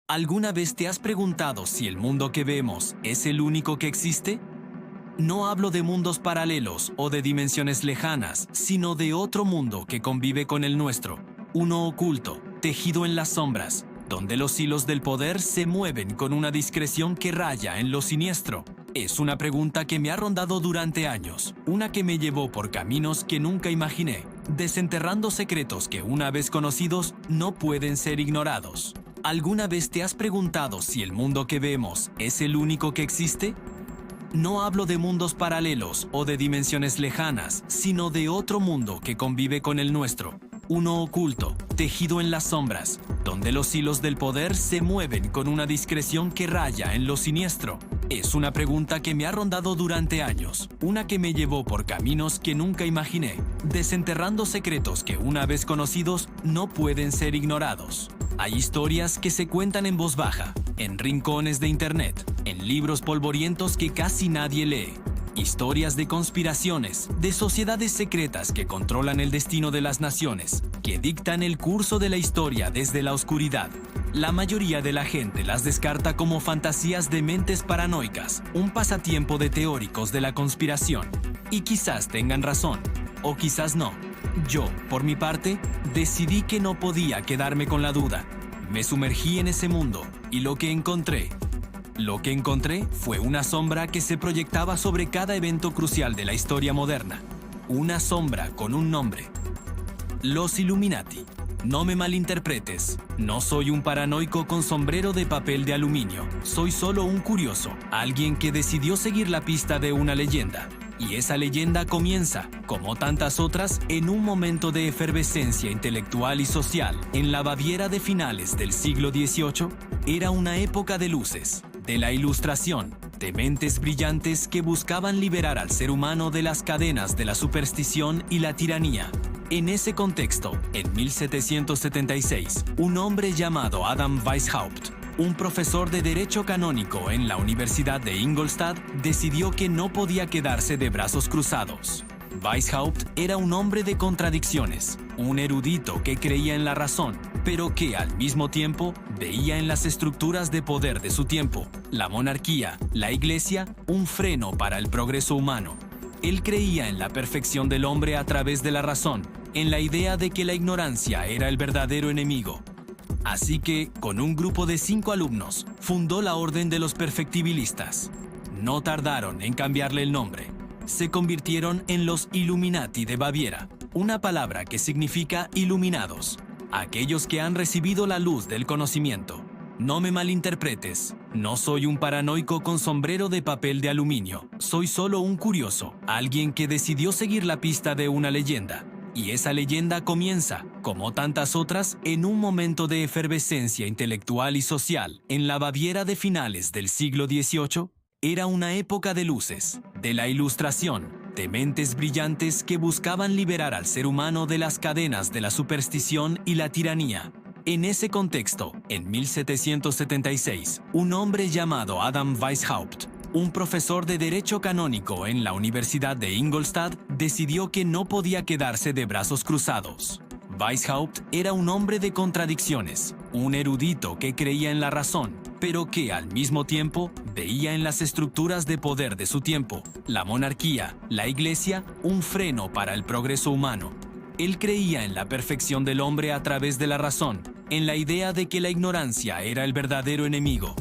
¿Alguna vez te has preguntado si el mundo que vemos es el único que existe? No hablo de mundos paralelos o de dimensiones lejanas, sino de otro mundo que convive con el nuestro, uno oculto, tejido en las sombras, donde los hilos del poder se mueven con una discreción que raya en lo siniestro. Es una pregunta que me ha rondado durante años, una que me llevó por caminos que nunca imaginé, desenterrando secretos que una vez conocidos no pueden ser ignorados. ¿Alguna vez te has preguntado si el mundo que vemos es el único que existe? No hablo de mundos paralelos o de dimensiones lejanas, sino de otro mundo que convive con el nuestro, uno oculto, tejido en las sombras, donde los hilos del poder se mueven con una discreción que raya en lo siniestro. Es una pregunta que me ha rondado durante años, una que me llevó por caminos que nunca imaginé, desenterrando secretos que una vez conocidos no pueden ser ignorados. Hay historias que se cuentan en voz baja, en rincones de internet, en libros polvorientos que casi nadie lee. Historias de conspiraciones, de sociedades secretas que controlan el destino de las naciones, que dictan el curso de la historia desde la oscuridad. La mayoría de la gente las descarta como fantasías de mentes paranoicas, un pasatiempo de teóricos de la conspiración. Y quizás tengan razón, o quizás no. Yo, por mi parte, decidí que no podía quedarme con la duda. Me sumergí en ese mundo y lo que encontré fue una sombra que se proyectaba sobre cada evento crucial de la historia moderna. Una sombra con un nombre. Los Illuminati. No me malinterpretes, no soy un paranoico con sombrero de papel de aluminio. Soy solo un curioso, alguien que decidió seguir la pista de una leyenda. Y esa leyenda comienza, como tantas otras, en un momento de efervescencia intelectual y social. En la Baviera de finales del siglo XVIII, era una época de luces, de la Ilustración, de mentes brillantes que buscaban liberar al ser humano de las cadenas de la superstición y la tiranía. En ese contexto, en 1776, un hombre llamado Adam Weishaupt, un profesor de Derecho Canónico en la Universidad de Ingolstadt, decidió que no podía quedarse de brazos cruzados. Weishaupt era un hombre de contradicciones, un erudito que creía en la razón, pero que al mismo tiempo veía en las estructuras de poder de su tiempo, la monarquía, la iglesia, un freno para el progreso humano. Él creía en la perfección del hombre a través de la razón, en la idea de que la ignorancia era el verdadero enemigo. Así que, con un grupo de 5 alumnos, fundó la Orden de los Perfectibilistas. No tardaron en cambiarle el nombre. Se convirtieron en los Illuminati de Baviera, una palabra que significa iluminados, aquellos que han recibido la luz del conocimiento. No me malinterpretes, no soy un paranoico con sombrero de papel de aluminio. Soy solo un curioso, alguien que decidió seguir la pista de una leyenda. Y esa leyenda comienza, como tantas otras, en un momento de efervescencia intelectual y social. En la Baviera de finales del siglo XVIII, era una época de luces, de la Ilustración, de mentes brillantes que buscaban liberar al ser humano de las cadenas de la superstición y la tiranía. En ese contexto, en 1776, un hombre llamado Adam Weishaupt, un profesor de Derecho Canónico en la Universidad de Ingolstadt, decidió que no podía quedarse de brazos cruzados. Weishaupt era un hombre de contradicciones, un erudito que creía en la razón, pero que al mismo tiempo veía en las estructuras de poder de su tiempo, la monarquía, la iglesia, un freno para el progreso humano. Él creía en la perfección del hombre a través de la razón, en la idea de que la ignorancia era el verdadero enemigo.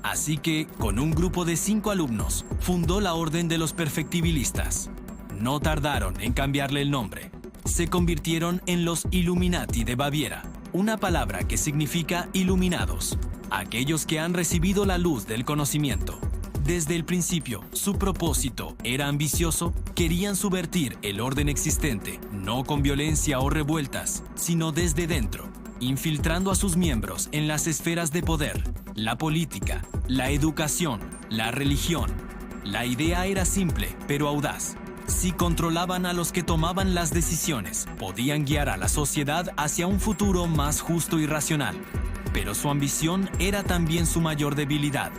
Así que, con un grupo de 5 alumnos, fundó la Orden de los Perfectibilistas. No tardaron en cambiarle el nombre. Se convirtieron en los Illuminati de Baviera, una palabra que significa iluminados, aquellos que han recibido la luz del conocimiento. Desde el principio, su propósito era ambicioso. Querían subvertir el orden existente, no con violencia o revueltas, sino desde dentro, infiltrando a sus miembros en las esferas de poder, la política, la educación, la religión. La idea era simple, pero audaz. Si controlaban a los que tomaban las decisiones, podían guiar a la sociedad hacia un futuro más justo y racional. Pero su ambición era también su mayor debilidad.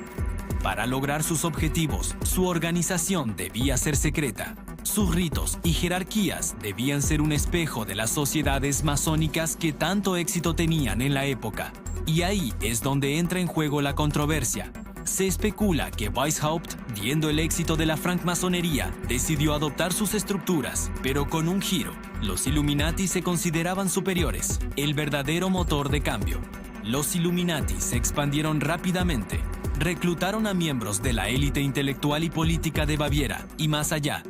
Para lograr sus objetivos, su organización debía ser secreta. Sus ritos y jerarquías debían ser un espejo de las sociedades masónicas que tanto éxito tenían en la época. Y ahí es donde entra en juego la controversia. Se especula que Weishaupt, viendo el éxito de la francmasonería, decidió adoptar sus estructuras, pero con un giro. Los Illuminati se consideraban superiores, el verdadero motor de cambio. Los Illuminati se expandieron rápidamente, reclutaron a miembros de la élite intelectual y política de Baviera y más allá.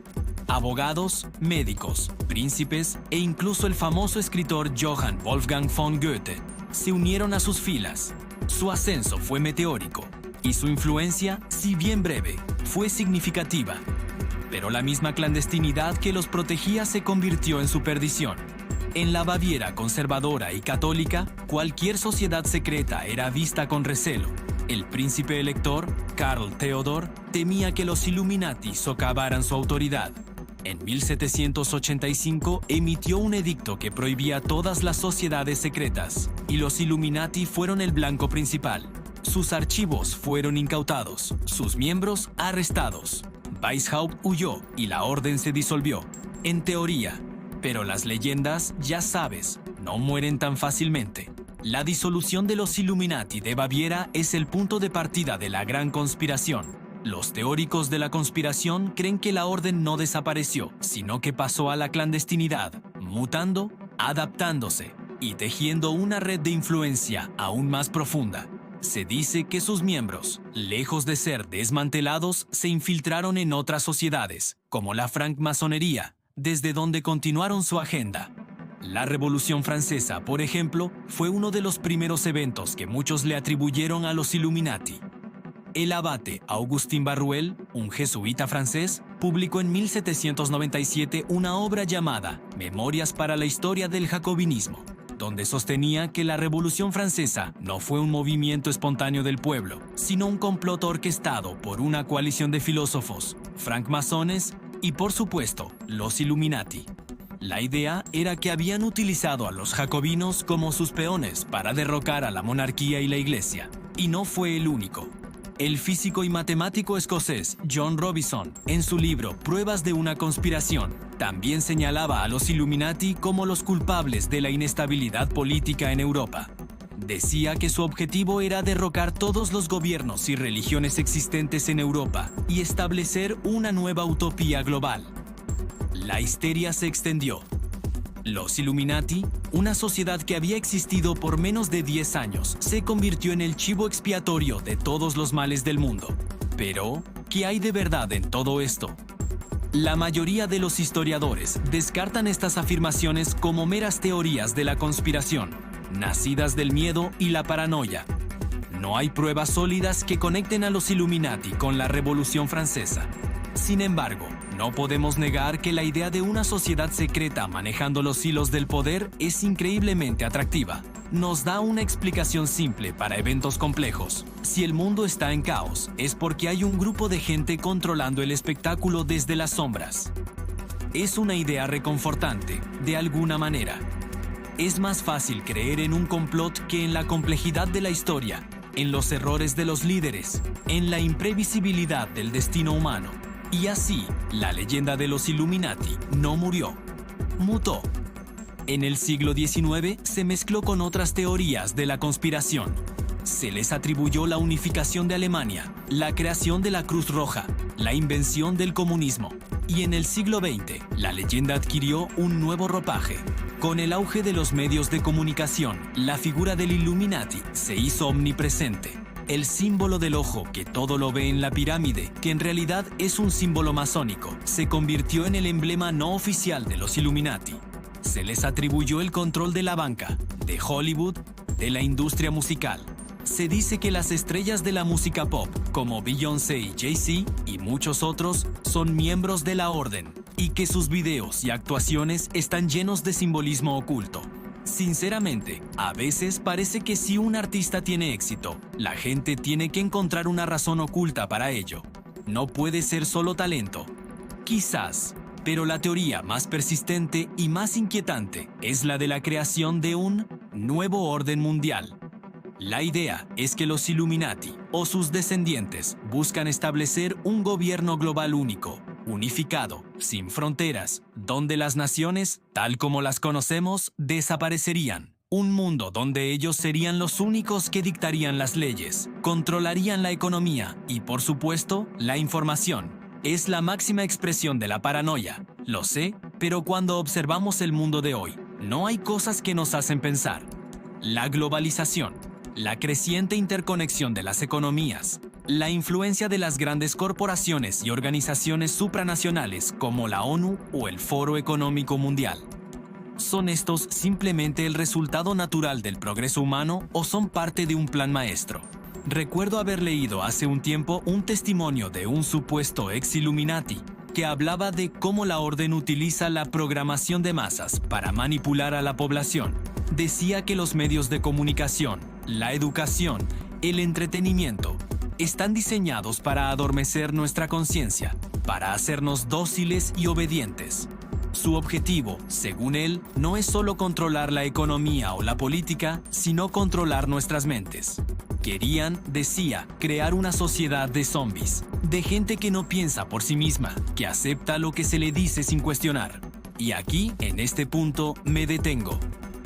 Abogados, médicos, príncipes e incluso el famoso escritor Johann Wolfgang von Goethe se unieron a sus filas. Su ascenso fue meteórico y su influencia, si bien breve, fue significativa. Pero la misma clandestinidad que los protegía se convirtió en su perdición. En la Baviera conservadora y católica, cualquier sociedad secreta era vista con recelo. El príncipe elector, Karl Theodor, temía que los Illuminati socavaran su autoridad. En 1785 emitió un edicto que prohibía todas las sociedades secretas, y los Illuminati fueron el blanco principal. Sus archivos fueron incautados, sus miembros arrestados. Weishaupt huyó y la orden se disolvió, en teoría. Pero las leyendas, ya sabes, no mueren tan fácilmente. La disolución de los Illuminati de Baviera es el punto de partida de la gran conspiración. Los teóricos de la conspiración creen que la orden no desapareció, sino que pasó a la clandestinidad, mutando, adaptándose y tejiendo una red de influencia aún más profunda. Se dice que sus miembros, lejos de ser desmantelados, se infiltraron en otras sociedades, como la francmasonería, desde donde continuaron su agenda. La Revolución Francesa, por ejemplo, fue uno de los primeros eventos que muchos le atribuyeron a los Illuminati. El abate Augustin Barruel, un jesuita francés, publicó en 1797 una obra llamada Memorias para la historia del jacobinismo, donde sostenía que la Revolución Francesa no fue un movimiento espontáneo del pueblo, sino un complot orquestado por una coalición de filósofos, francmasones y, por supuesto, los Illuminati. La idea era que habían utilizado a los jacobinos como sus peones para derrocar a la monarquía y la iglesia, y no fue el único. El físico y matemático escocés John Robison, en su libro Pruebas de una conspiración, también señalaba a los Illuminati como los culpables de la inestabilidad política en Europa. Decía que su objetivo era derrocar todos los gobiernos y religiones existentes en Europa y establecer una nueva utopía global. La histeria se extendió. Los Illuminati, una sociedad que había existido por menos de 10 años, se convirtió en el chivo expiatorio de todos los males del mundo. Pero, ¿qué hay de verdad en todo esto? La mayoría de los historiadores descartan estas afirmaciones como meras teorías de la conspiración, nacidas del miedo y la paranoia. No hay pruebas sólidas que conecten a los Illuminati con la Revolución Francesa. Sin embargo, no podemos negar que la idea de una sociedad secreta manejando los hilos del poder es increíblemente atractiva. Nos da una explicación simple para eventos complejos. Si el mundo está en caos, es porque hay un grupo de gente controlando el espectáculo desde las sombras. Es una idea reconfortante, de alguna manera. Es más fácil creer en un complot que en la complejidad de la historia, en los errores de los líderes, en la imprevisibilidad del destino humano. Y así, la leyenda de los Illuminati no murió, mutó. En el siglo XIX se mezcló con otras teorías de la conspiración. Se les atribuyó la unificación de Alemania, la creación de la Cruz Roja, la invención del comunismo. Y en el siglo XX, la leyenda adquirió un nuevo ropaje. Con el auge de los medios de comunicación, la figura del Illuminati se hizo omnipresente. El símbolo del ojo que todo lo ve en la pirámide, que en realidad es un símbolo masónico, se convirtió en el emblema no oficial de los Illuminati. Se les atribuyó el control de la banca, de Hollywood, de la industria musical. Se dice que las estrellas de la música pop, como Beyoncé y Jay-Z y muchos otros, son miembros de la orden, y que sus videos y actuaciones están llenos de simbolismo oculto. Sinceramente, a veces parece que si un artista tiene éxito, la gente tiene que encontrar una razón oculta para ello. No puede ser solo talento. Quizás, pero la teoría más persistente y más inquietante es la de la creación de un nuevo orden mundial. La idea es que los Illuminati o sus descendientes buscan establecer un gobierno global único, unificado, sin fronteras, donde las naciones, tal como las conocemos, desaparecerían. Un mundo donde ellos serían los únicos que dictarían las leyes, controlarían la economía y, por supuesto, la información. Es la máxima expresión de la paranoia, lo sé, pero cuando observamos el mundo de hoy, no hay cosas que nos hacen pensar. La globalización, la creciente interconexión de las economías, la influencia de las grandes corporaciones y organizaciones supranacionales como la ONU o el Foro Económico Mundial. ¿Son estos simplemente el resultado natural del progreso humano o son parte de un plan maestro? Recuerdo haber leído hace un tiempo un testimonio de un supuesto ex-Illuminati que hablaba de cómo la orden utiliza la programación de masas para manipular a la población. Decía que los medios de comunicación, la educación, el entretenimiento, están diseñados para adormecer nuestra conciencia, para hacernos dóciles y obedientes. Su objetivo, según él, no es solo controlar la economía o la política, sino controlar nuestras mentes. Querían, decía, crear una sociedad de zombies, de gente que no piensa por sí misma, que acepta lo que se le dice sin cuestionar. Y aquí, en este punto, me detengo.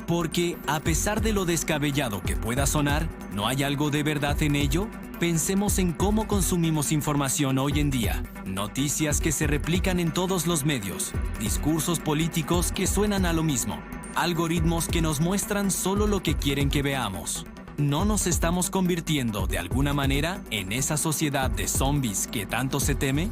Porque, a pesar de lo descabellado que pueda sonar, ¿no hay algo de verdad en ello? Pensemos en cómo consumimos información hoy en día. Noticias que se replican en todos los medios, discursos políticos que suenan a lo mismo, algoritmos que nos muestran solo lo que quieren que veamos. ¿No nos estamos convirtiendo de alguna manera en esa sociedad de zombies que tanto se teme?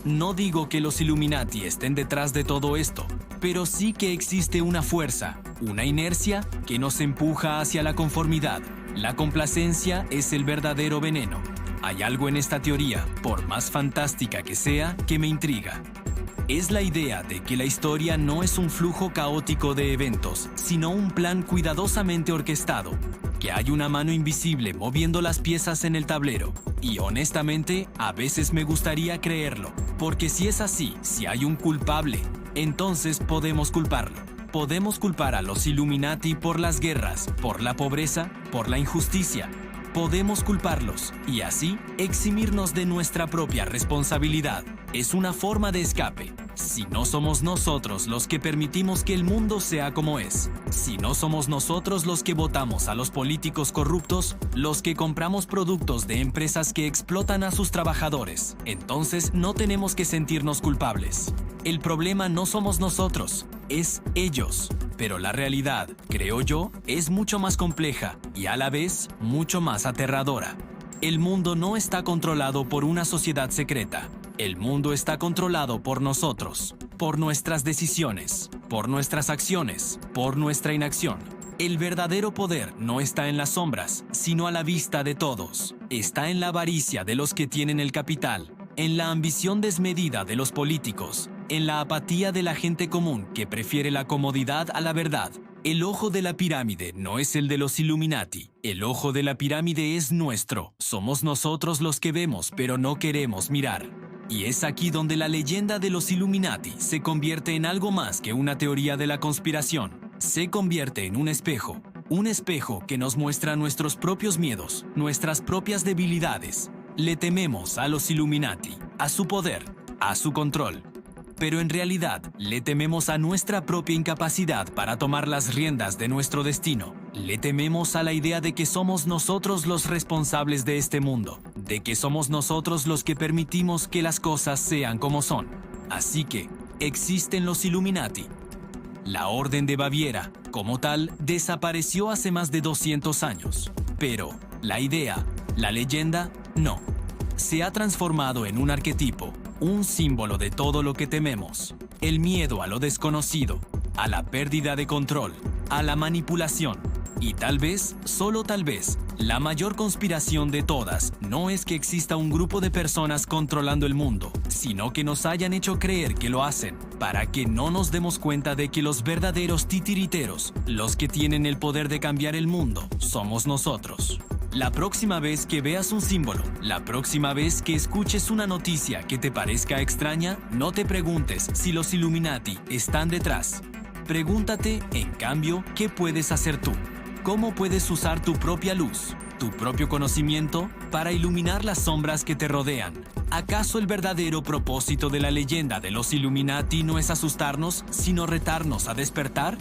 No digo que los Illuminati estén detrás de todo esto, pero sí que existe una fuerza, una inercia que nos empuja hacia la conformidad. La complacencia es el verdadero veneno. Hay algo en esta teoría, por más fantástica que sea, que me intriga. Es la idea de que la historia no es un flujo caótico de eventos, sino un plan cuidadosamente orquestado, que hay una mano invisible moviendo las piezas en el tablero. Y honestamente, a veces me gustaría creerlo, porque si es así, si hay un culpable, entonces podemos culparlo. Podemos culpar a los Illuminati por las guerras, por la pobreza, por la injusticia. Podemos culparlos y así eximirnos de nuestra propia responsabilidad. Es una forma de escape. Si no somos nosotros los que permitimos que el mundo sea como es, si no somos nosotros los que votamos a los políticos corruptos, los que compramos productos de empresas que explotan a sus trabajadores, entonces no tenemos que sentirnos culpables. El problema no somos nosotros, es ellos. Pero la realidad, creo yo, es mucho más compleja y a la vez mucho más aterradora. El mundo no está controlado por una sociedad secreta. El mundo está controlado por nosotros, por nuestras decisiones, por nuestras acciones, por nuestra inacción. El verdadero poder no está en las sombras, sino a la vista de todos. Está en la avaricia de los que tienen el capital, en la ambición desmedida de los políticos, en la apatía de la gente común que prefiere la comodidad a la verdad. El ojo de la pirámide no es el de los Illuminati. El ojo de la pirámide es nuestro. Somos nosotros los que vemos, pero no queremos mirar. Y es aquí donde la leyenda de los Illuminati se convierte en algo más que una teoría de la conspiración. Se convierte en un espejo que nos muestra nuestros propios miedos, nuestras propias debilidades. Le tememos a los Illuminati, a su poder, a su control. Pero en realidad, le tememos a nuestra propia incapacidad para tomar las riendas de nuestro destino. Le tememos a la idea de que somos nosotros los responsables de este mundo, de que somos nosotros los que permitimos que las cosas sean como son. Así que, existen los Illuminati. La Orden de Baviera, como tal, desapareció hace más de 200 años. Pero, la idea, la leyenda, no. Se ha transformado en un arquetipo, un símbolo de todo lo que tememos. El miedo a lo desconocido, a la pérdida de control, a la manipulación. Y tal vez, solo tal vez, la mayor conspiración de todas no es que exista un grupo de personas controlando el mundo, sino que nos hayan hecho creer que lo hacen, para que no nos demos cuenta de que los verdaderos titiriteros, los que tienen el poder de cambiar el mundo, somos nosotros. La próxima vez que veas un símbolo, la próxima vez que escuches una noticia que te parezca extraña, no te preguntes si los Illuminati están detrás. Pregúntate, en cambio, ¿qué puedes hacer tú? ¿Cómo puedes usar tu propia luz? tu propio conocimiento para iluminar las sombras que te rodean. ¿Acaso el verdadero propósito de la leyenda de los Illuminati no es asustarnos, sino retarnos a despertar?